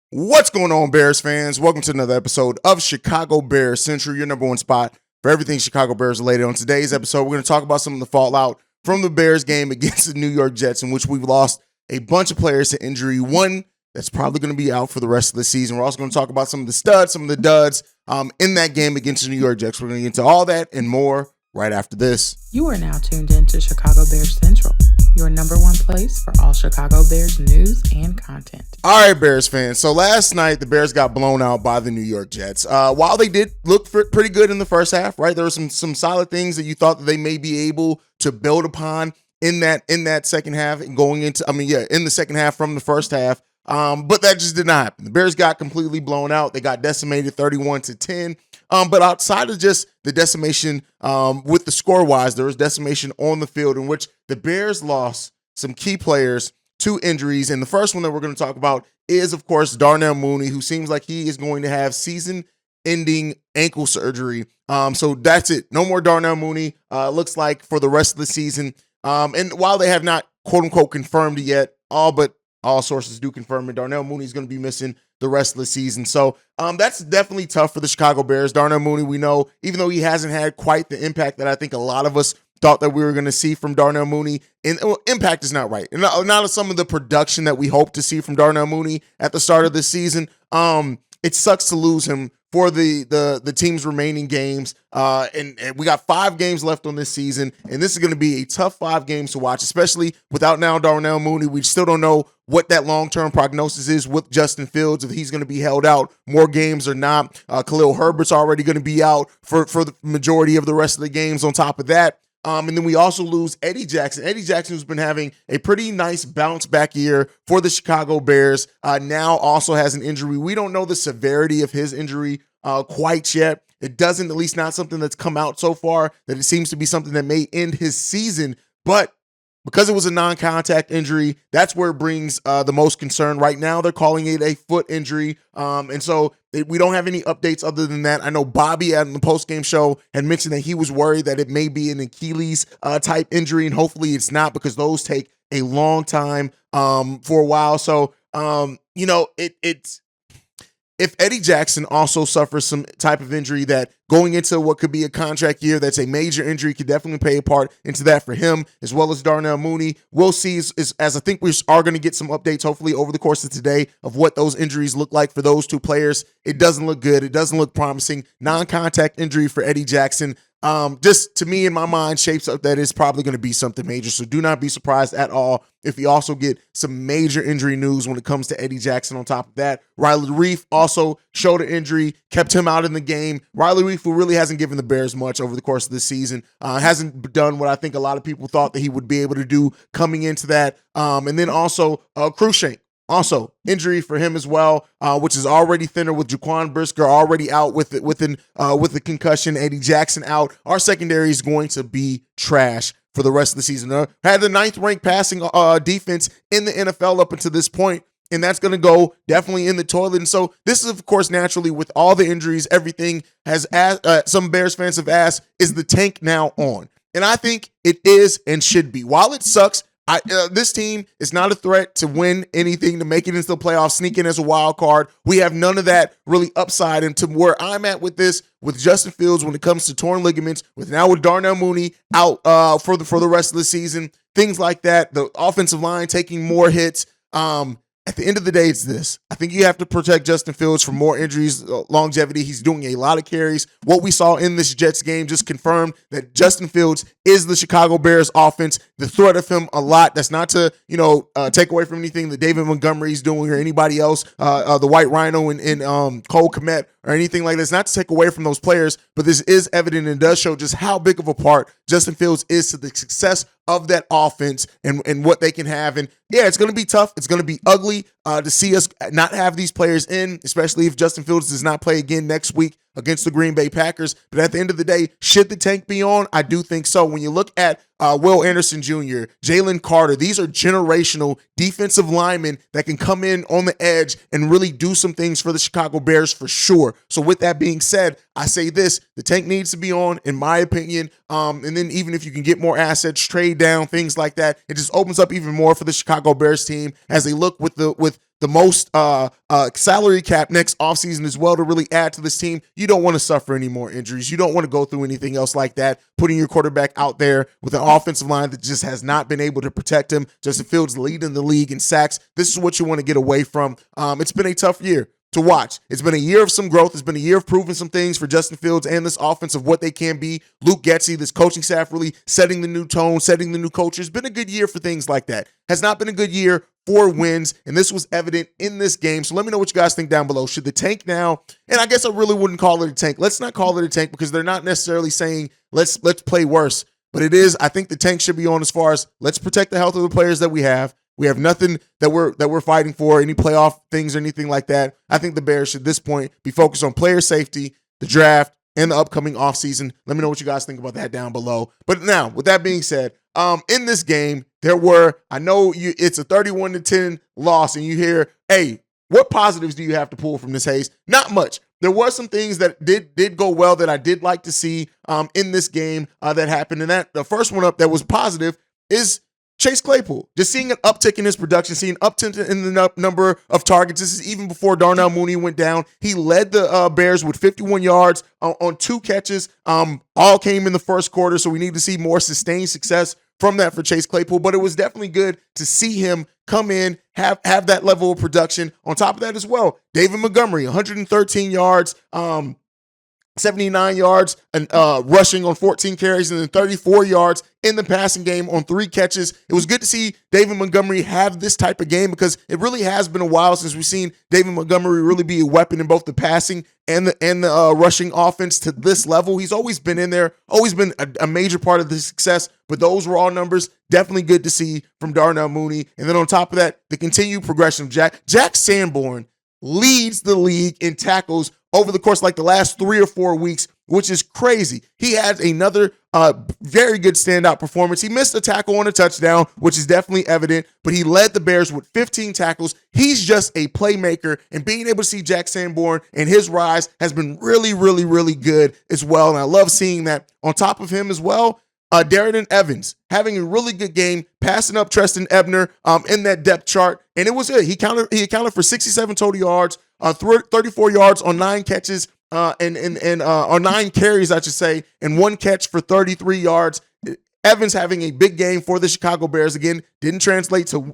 What's going on, Bears fans? Welcome to another episode of Chicago Bears Central, your number one spot for everything Chicago Bears related. On today's episode, we're going to talk about some of the fallout from the Bears game against the New York Jets, in which we've lost a bunch of players to injury. One that's probably going to be out for the rest of the season. We're also going to talk about some of the studs, some of the duds in that game against the New York Jets. We're going to get into all that and more right after this. You are now tuned in to Chicago Bears Central, your number one place for all Chicago Bears news and content. All right, Bears fans. So last night, the Bears got blown out by the New York Jets. While they did look pretty good in the first half, right? There were some solid things that you thought that they may be able to build upon in that second half and going into, in the second half from the first half. But that just did not happen. The Bears got completely blown out. They got decimated 31-10. But outside of just the decimation with the score-wise, there was decimation on the field in which the Bears lost some key players to injuries. And the first one that we're going to talk about is, of course, Darnell Mooney, who seems like he is going to have season-ending ankle surgery. So that's it. No more Darnell Mooney, looks like, for the rest of the season. And while they have not, quote-unquote, confirmed it yet, all sources do confirm it, Darnell Mooney is going to be missing the rest of the season. So that's definitely tough for the Chicago Bears. Darnell Mooney, we know, even though he hasn't had quite the impact that I think a lot of us thought that we were going to see from Darnell Mooney. And impact is not right. And not some of the production that we hope to see from Darnell Mooney at the start of the season. It sucks to lose him for the team's remaining games. And we got 5 games left on this season, and this is going to be a tough 5 games to watch, especially without now Darnell Mooney. We still don't know what that long-term prognosis is with Justin Fields, if he's going to be held out more games or not. Khalil Herbert's already going to be out for the majority of the rest of the games on top of that. And then we also lose Eddie Jackson. Eddie Jackson, who's been having a pretty nice bounce back year for the Chicago Bears, now also has an injury. We don't know the severity of his injury quite yet. It doesn't, at least not something that's come out so far, that it seems to be something that may end his season. But because it was a non-contact injury, that's where it brings the most concern. Right now, they're calling it a foot injury. And so we don't have any updates other than that. I know Bobby at the postgame show had mentioned that he was worried that it may be an Achilles type injury, and hopefully it's not, because those take a long time for a while. So, it's if Eddie Jackson also suffers some type of injury that going into what could be a contract year, that's a major injury, could definitely play a part into that for him, as well as Darnell Mooney. We'll see, as I think we are going to get some updates, hopefully, over the course of today of what those injuries look like for those two players. It doesn't look good. It doesn't look promising. Non-contact injury for Eddie Jackson. Just to me, in my mind, shapes up that it's probably going to be something major. So do not be surprised at all if we also get some major injury news when it comes to Eddie Jackson. On top of that, Riley Reiff also showed an injury, kept him out in the game. Riley Reiff, who really hasn't given the Bears much over the course of the season, hasn't done what I think a lot of people thought that he would be able to do coming into that. And then also Cruikshank. Also, injury for him as well, which is already thinner, with Jaquan Brisker already out with the concussion. Eddie Jackson out. Our secondary is going to be trash for the rest of the season. Had the 9th ranked passing defense in the NFL up until this point, and that's going to go definitely in the toilet. And so this is, of course, naturally, with all the injuries, everything has some Bears fans have asked, is the tank now on? And I think it is and should be. While it sucks, this team is not a threat to win anything, to make it into the playoffs, sneak in as a wild card. We have none of that really upside. And to where I'm at with this, with Justin Fields, when it comes to torn ligaments, with Darnell Mooney out for the rest of the season, things like that, the offensive line taking more hits. At the end of the day, it's this. I think you have to protect Justin Fields from more injuries, longevity. He's doing a lot of carries. What we saw in this Jets game just confirmed that Justin Fields is the Chicago Bears offense. The threat of him a lot. That's not to, take away from anything that David Montgomery's doing or anybody else, the White Rhino and Cole Kmet or anything like this. Not to take away from those players, but this is evident and does show just how big of a part Justin Fields is to the success of that offense and what they can have. And yeah, it's going to be tough. It's going to be ugly to see us not have these players in, especially if Justin Fields does not play again next week against the Green Bay Packers. But at the end of the day, should the tank be on? I do think so. When you look at Will Anderson Jr., Jalen Carter, these are generational defensive linemen that can come in on the edge and really do some things for the Chicago Bears for sure. So with that being said, I say this, the tank needs to be on, in my opinion. And then even if you can get more assets, trade down, things like that, it just opens up even more for the Chicago Bears team as they look with the most salary cap next offseason as well to really add to this team. You don't want to suffer any more injuries. You don't want to go through anything else like that, putting your quarterback out there with an offensive line that just has not been able to protect him. Justin Fields leading the league in sacks. This is what you want to get away from. It's been a tough year to watch. It's been a year of some growth. It's been a year of proving some things for Justin Fields and this offense of what they can be. Luke Getsy, this coaching staff really setting the new tone, setting the new culture. It's been a good year for things like that. Has not been a good year for wins, and this was evident in this game. So let me know what you guys think down below. Should the tank now, and I guess I really wouldn't call it a tank. Let's not call it a tank because they're not necessarily saying let's play worse. But it is, I think the tank should be on as far as let's protect the health of the players that we have. We have nothing that we're fighting for, any playoff things or anything like that. I think the Bears should, at this point, be focused on player safety, the draft, and the upcoming offseason. Let me know what you guys think about that down below. But now, with that being said, in this game, I know it's a 31-10 loss, and you hear, hey, what positives do you have to pull from this, Haize? Not much. There were some things that did go well that I did like to see in this game that happened. And the first one up that was positive is Chase Claypool. Just seeing an uptick in his production, seeing an uptick in the number of targets. This is even before Darnell Mooney went down. He led the Bears with 51 yards on 2 catches. All came in the first quarter, so we need to see more sustained success from that for Chase Claypool. But it was definitely good to see him come in, have that level of production. On top of that as well, David Montgomery, 113 yards, 79 yards and rushing on 14 carries, and then 34 yards in the passing game on 3 catches. It was good to see David Montgomery have this type of game because it really has been a while since we've seen David Montgomery really be a weapon in both the passing and the rushing offense to this level. He's always been in there, always been a major part of the success, but those raw numbers, definitely good to see from Darnell Mooney. And then on top of that, the continued progression of Jack Sanborn leads the league in tackles over the course like the last 3 or 4 weeks, which is crazy. He had another very good standout performance. He missed a tackle on a touchdown, which is definitely evident, but he led the Bears with 15 tackles. He's just a playmaker, and being able to see Jack Sanborn and his rise has been really, really, really good as well, and I love seeing that. On top of him as well, Darren Evans having a really good game, passing up Treston Ebner in that depth chart, and it was good. He accounted for 67 total yards, 34 yards on 9 catches, and on 9 carries, I should say, and 1 catch for 33 yards. Evans having a big game for the Chicago Bears. Again, didn't translate to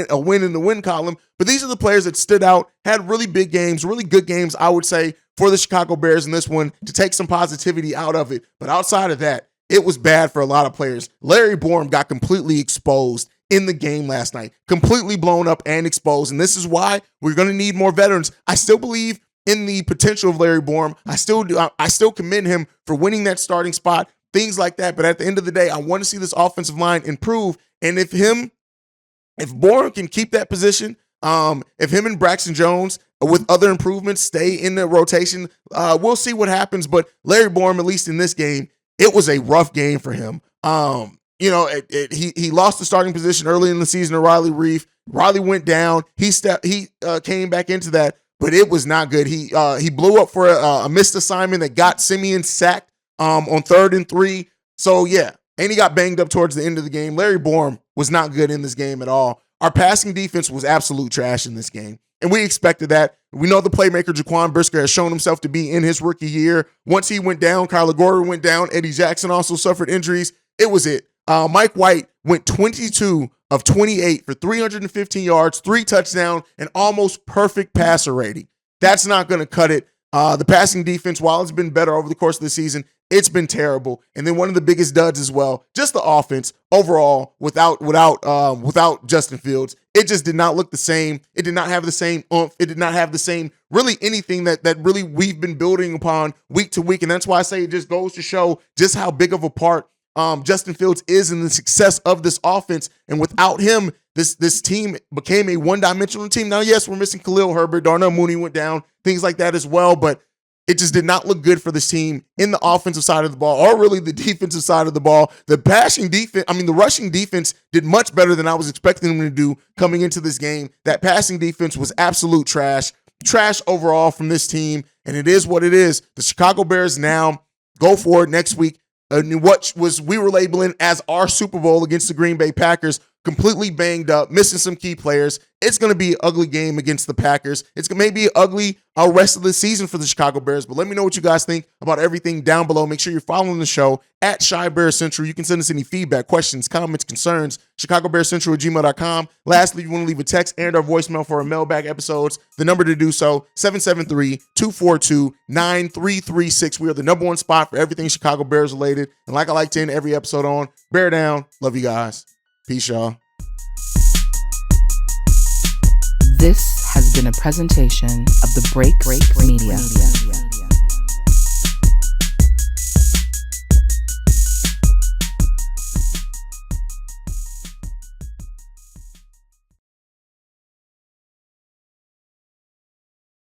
a win in the win column, but these are the players that stood out, had really big games, really good games, I would say, for the Chicago Bears in this one to take some positivity out of it. But outside of that, it was bad for a lot of players. Larry Borom got completely exposed in the game last night, completely blown up and exposed. And this is why we're going to need more veterans. I still believe in the potential of Larry Borom. I still do. I still commend him for winning that starting spot, things like that. But at the end of the day, I want to see this offensive line improve. And if Borom can keep that position, if him and Braxton Jones with other improvements stay in the rotation, we'll see what happens. But Larry Borom, at least in this game, it was a rough game for him. He lost the starting position early in the season to Riley Reef. Riley went down. He came back into that, but it was not good. He blew up for a missed assignment that got Simeon sacked on 3rd and 3. So yeah, and he got banged up towards the end of the game. Larry Borom was not good in this game at all. Our passing defense was absolute trash in this game, and we expected that. We know the playmaker Jaquan Brisker has shown himself to be in his rookie year. Once he went down, Kyler Gordon went down, Eddie Jackson also suffered injuries. It was it. Mike White went 22 of 28 for 315 yards, 3 touchdowns, and almost perfect passer rating. That's not going to cut it. The passing defense, while it's been better over the course of the season, it's been terrible. And then one of the biggest duds as well, just the offense overall without Justin Fields. It just did not look the same. It did not have the same oomph. It did not have the same really anything that really we've been building upon week to week. And that's why I say it just goes to show just how big of a part Justin Fields is in the success of this offense. And without him, this team became a one-dimensional team. Now, yes, we're missing Khalil Herbert. Darnell Mooney went down, things like that as well. But it just did not look good for this team in the offensive side of the ball, or really the defensive side of the ball. The rushing defense did much better than I was expecting them to do coming into this game. That passing defense was absolute trash overall from this team, and it is what it is. The Chicago Bears now go forward next week. We were labeling as our Super Bowl against the Green Bay Packers. completely banged up, missing some key players. It's going to be an ugly game against the Packers. It's going to maybe ugly rest of the season for the Chicago Bears. But let me know what you guys think about everything down below. Make sure you're following the show at Shy Bears Central. You can send us any feedback, questions, comments, concerns, ChicagoBearsCentral@gmail.com. Lastly, if you want to leave a text and our voicemail for our mailbag episodes, the number to do so, 773-242-9336. We are the number one spot for everything Chicago Bears related. And like I like to end every episode on, bear down. Love you guys. Peace, y'all. This has been a presentation of the Break Media.